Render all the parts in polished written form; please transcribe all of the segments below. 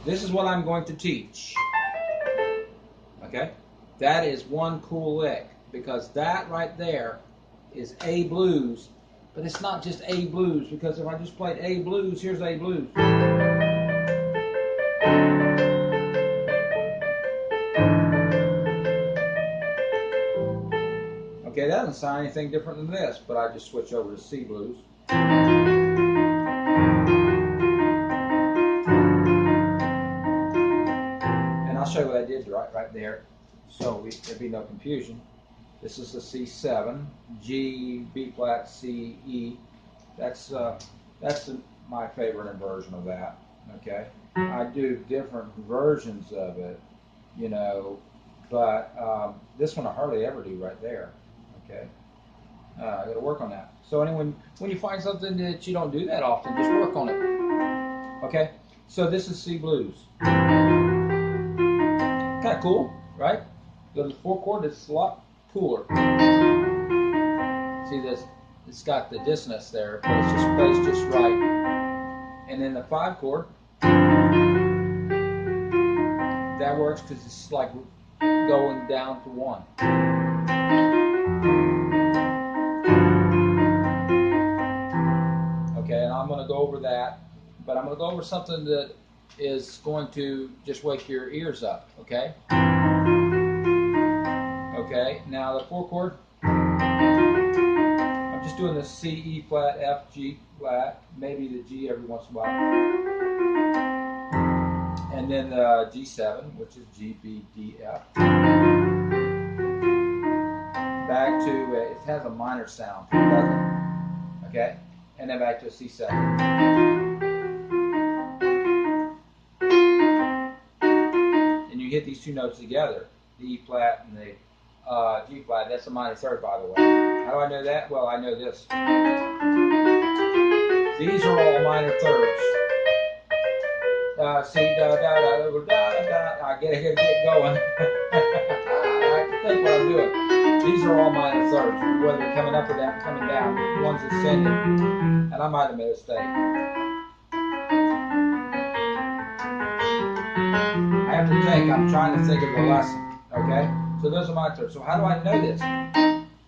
this is what I'm going to teach. Okay? That is one cool lick, because that right there is A blues, but it's not just A blues, because if I just played A blues, here's A blues. Okay, that doesn't sound anything different than this, but I just switch over to C blues. And I'll show you what I did right there, so there'd be no confusion. This is a C7, G, B flat, C, E. That's my favorite inversion of that. Okay, I do different versions of it, you know, but this one I hardly ever do right there. Okay, I got to work on that. So anyway, when you find something that you don't do that often, just work on it. Okay, so this is C blues. Kind of cool, right? The 4 chord is a lot cooler. See this? It's got the dissonance there, but it just plays just right. And then the 5 chord, that works because it's like going down to 1. Okay, and I'm going to go over that, but I'm going to go over something that is going to just wake your ears up. Okay. Okay. Now the 4 chord. I'm just doing the C, E flat, F, G flat, maybe the G every once in a while, and then the G7, which is G, B, D, F. Back to it has a minor sound, doesn't it? Okay, and then back to a C7. And you hit these 2 notes together, the E flat and the G flat. That's a minor third, by the way. How do I know that? Well, I know this. These are all minor thirds. See, da da da da da da. I gotta get going. I have to think what I'm doing. These are all minor thirds, whether they're coming up or down, coming down. One's ascending, and I might have made a mistake. I have to think. I'm trying to think of the lesson. Okay, so those are minor thirds. So how do I know this?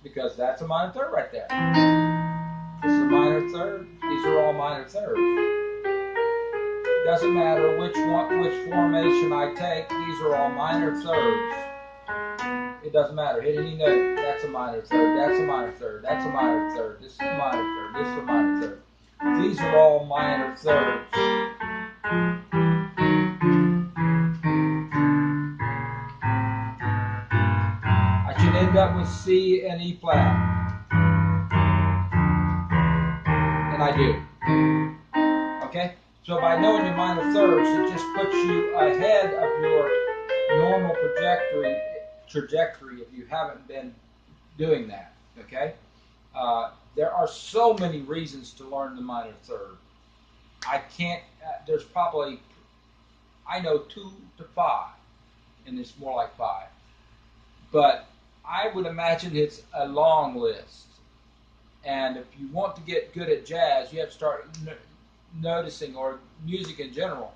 Because that's a minor third right there. This is a minor third. These are all minor thirds. Doesn't matter which formation I take. These are all minor thirds. It doesn't matter. Hit any note. That's a minor third. That's a minor third. That's a minor third. This is a minor third. This is a minor third. These are all minor thirds. I should end up with C and E flat. And I do. Okay? So by knowing your minor thirds, it just puts you ahead of your normal trajectory if you haven't been doing that. Okay? There are so many reasons to learn the minor third. I can't, there's probably, I know 2 to 5, and it's more like 5. But I would imagine it's a long list. And if you want to get good at jazz, you have to start noticing, or music in general,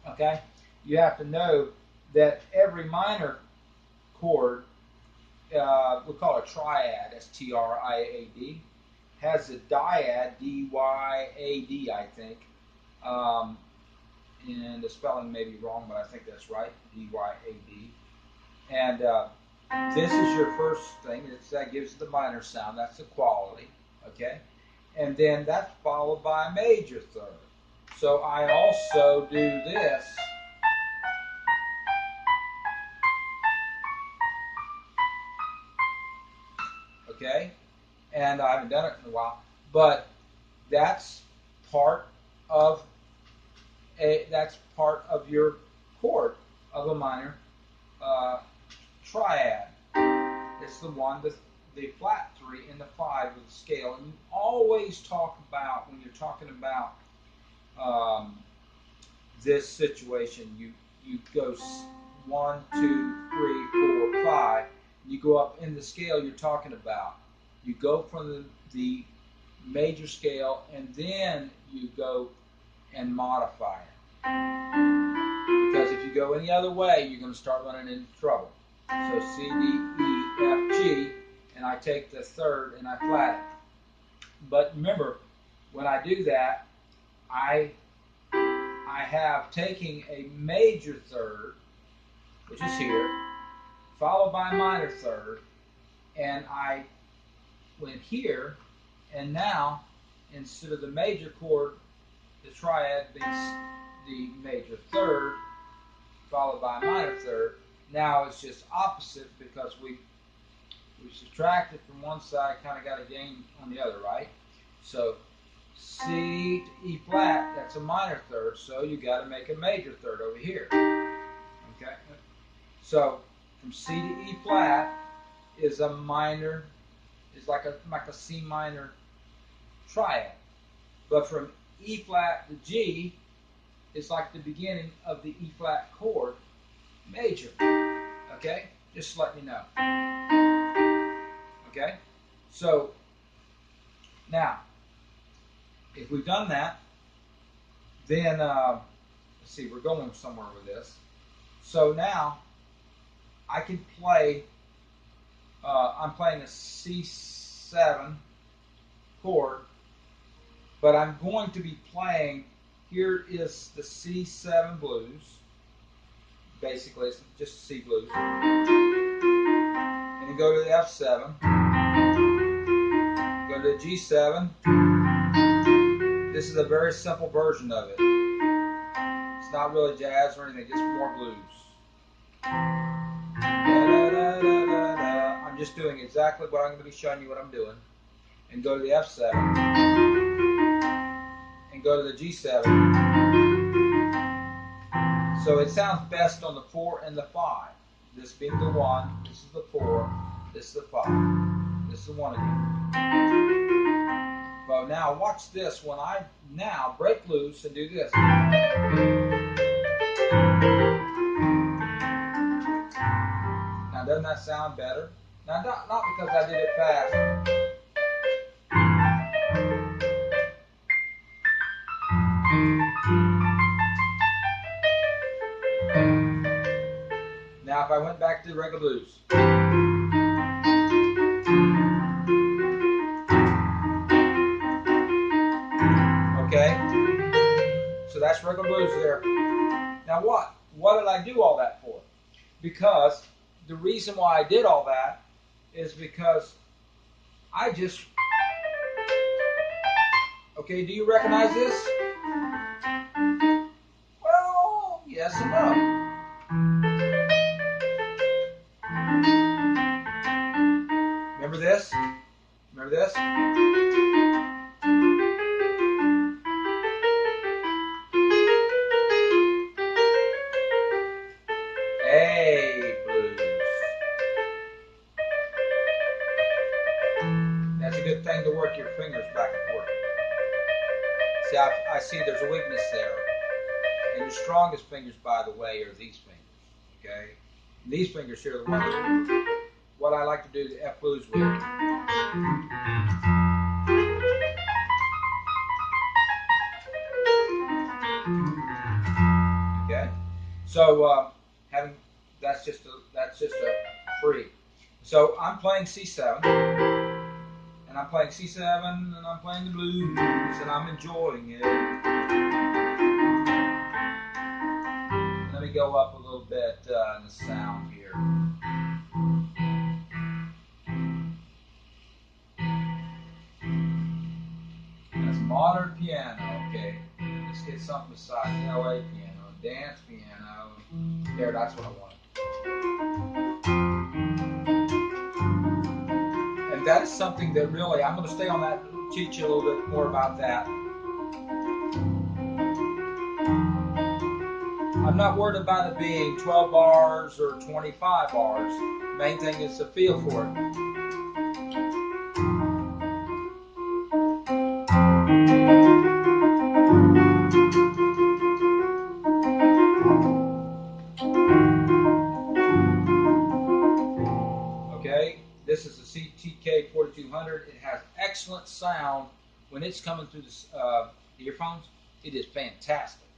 okay? You have to know that every minor chord, we call it a triad, S-T-R-I-A-D, has a dyad, D-Y-A-D, I think. And the spelling may be wrong, but I think that's right, D-Y-A-D. And this is your first thing. That gives the minor sound. That's the quality, okay? And then that's followed by a major third. So I also do this. Okay? And I haven't done it in a while. But that's part of your chord of a minor triad. It's the one with the flat 3 and the 5 with the scale. And you always talk about, when you're talking about this situation, you go 1, 2, 3, 4, 5. You go up in the scale you're talking about. You go from the major scale, and then you go and modify it. you go any other way, you're going to start running into trouble. So C, D, E, F, G, and I take the third and I flat it. But remember, when I do that, I have taking a major third, which is here, followed by a minor third, and I went here, and now instead of the major chord, the triad being the major third, followed by a minor third, now it's just opposite because we subtracted from one side, kind of got a gain on the other, right? So C to E flat, that's a minor third, so you got to make a major third over here. Okay? So from C to E flat is a minor, is like a C minor triad. But from E flat to G is like the beginning of the E flat chord major. Okay? Just let me know. Okay? So now, if we've done that, then let's see, we're going somewhere with this. So now I can play, I'm playing a C7 chord, but I'm going to be playing, here is the C7 blues. Basically, it's just C blues. And then go to the F7, go to the G7. This is a very simple version of it. It's not really jazz or anything, just more blues. I'm just doing exactly what I'm going to be showing you what I'm doing. And go to the F7. And go to the G7. So it sounds best on the 4 and the 5. This being the 1, this is the 4, this is the 5. This is the 1 again. Well, now watch this. When I now break loose and do this. Now, doesn't that sound better? Now, not because I did it fast. Now, if I went back to the regular blues. Okay? So that's regular blues there. Now what? What did I do all that for? Because the reason why I did all that is because I just... Okay, do you recognize this? Well, yes and no. Remember this? Remember this? A blues. That's a good thing to work your fingers back and forth. See, I see there's a weakness there. And your strongest fingers, by the way, are these fingers. Okay? And these fingers here are the ones that what I like to do the F blues with. Okay? So that's just a free. So I'm playing C7, and I'm playing C7, and I'm playing the blues, and I'm enjoying it. Let me go up a little bit in the sound here. That's modern piano. Okay, let's get something besides LA piano, dance piano. There, that's what I want. And that is something that really, I'm going to stay on that, teach you a little bit more about that. I'm not worried about it being 12 bars or 25 bars. Main thing is the feel for it. Okay, this is the CTK 4200. It has excellent sound when it's coming through the earphones. It is fantastic.